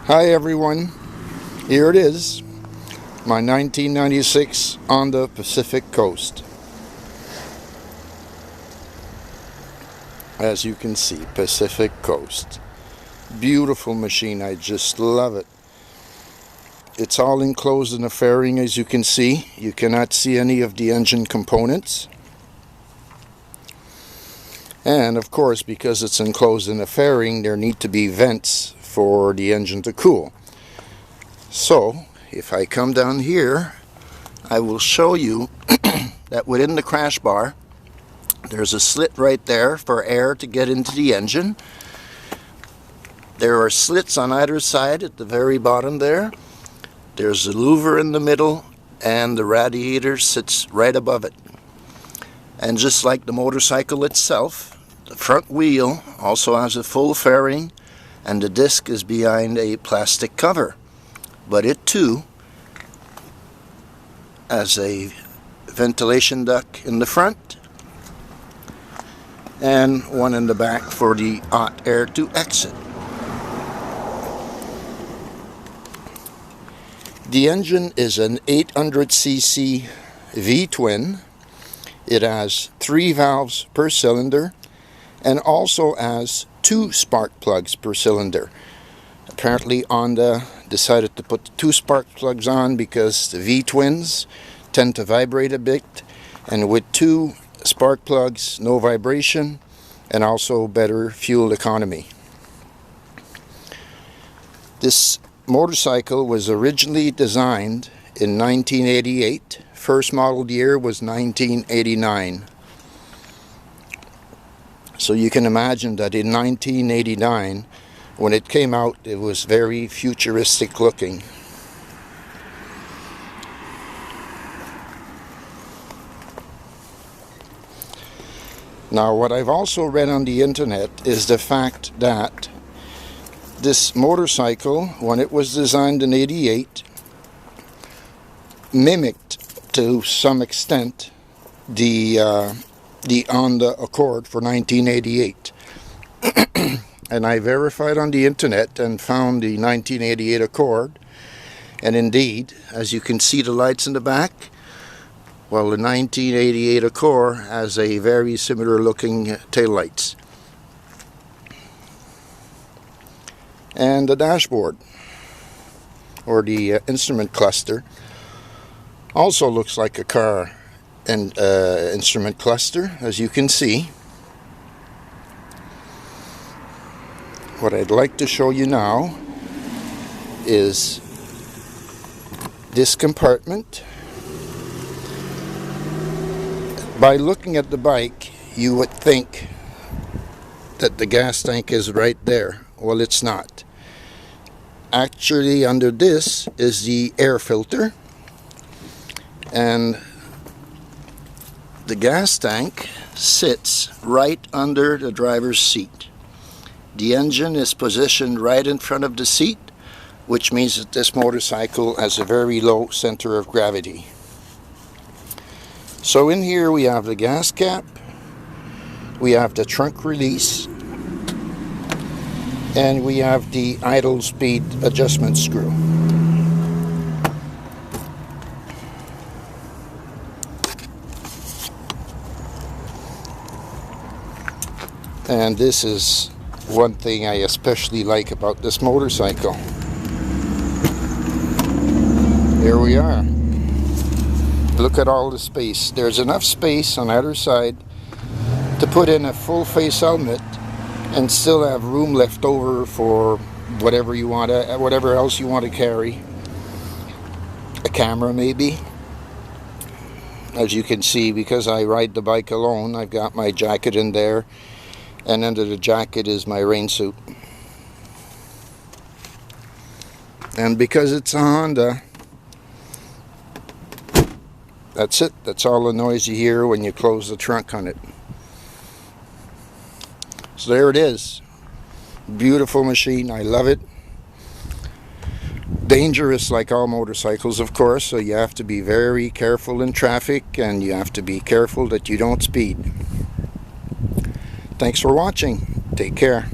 Hi everyone, here it is, my 1996 Honda Pacific Coast. As you can see, Pacific Coast. Beautiful machine, I just love it. It's all enclosed in a fairing, as you can see. You cannot see any of the engine components. And of course, because it's enclosed in a fairing, there need to be vents for the engine to cool. So if I come down here, I will show you that within the crash bar there's a slit right there for air to get into the engine. There are slits on either side at the very bottom there. There's a louver in the middle, and the radiator sits right above it. And just like the motorcycle itself, the front wheel also has a full fairing, and the disc is behind a plastic cover. But it too has a ventilation duct in the front and one in the back for the hot air to exit. The engine is an 800cc V-twin. It has 3 valves per cylinder and also has 2 spark plugs per cylinder. Apparently Honda decided to put the 2 spark plugs on because the V-twins tend to vibrate a bit, and with 2 spark plugs, no vibration and also better fuel economy. This motorcycle was originally designed in 1988. First model year was 1989. So you can imagine that in 1989, when it came out, it was very futuristic looking. Now, what I've also read on the internet is the fact that this motorcycle, when it was designed in '88, mimicked to some extent the Honda Accord for 1988. And I verified on the internet and found the 1988 Accord, and indeed, as you can see the lights in the back, well, the 1988 Accord has a very similar looking taillights. And the dashboard, or the instrument cluster, also looks like a car and instrument cluster, as you can see. What I'd like to show you now is this compartment. By looking at the bike, you would think that the gas tank is right there. Well, it's not. Actually, under this is the air filter, and the gas tank sits right under the driver's seat. The engine is positioned right in front of the seat, which means that this motorcycle has a very low center of gravity. So in here we have the gas cap, we have the trunk release, and we have the idle speed adjustment screw. And this is one thing I especially like about this motorcycle. Here we are. Look at all the space. There's enough space on either side to put in a full face helmet and still have room left over for whatever you want to, whatever else you want to carry. A camera maybe. As you can see, because I ride the bike alone, I've got my jacket in there, and under the jacket is my rain suit. And because it's a Honda, that's it. That's all the noise you hear when you close the trunk on it. So there it is. Beautiful machine. I love it. Dangerous like all motorcycles, of course, so you have to be very careful in traffic, and you have to be careful that you don't speed. Thanks for watching. Take care.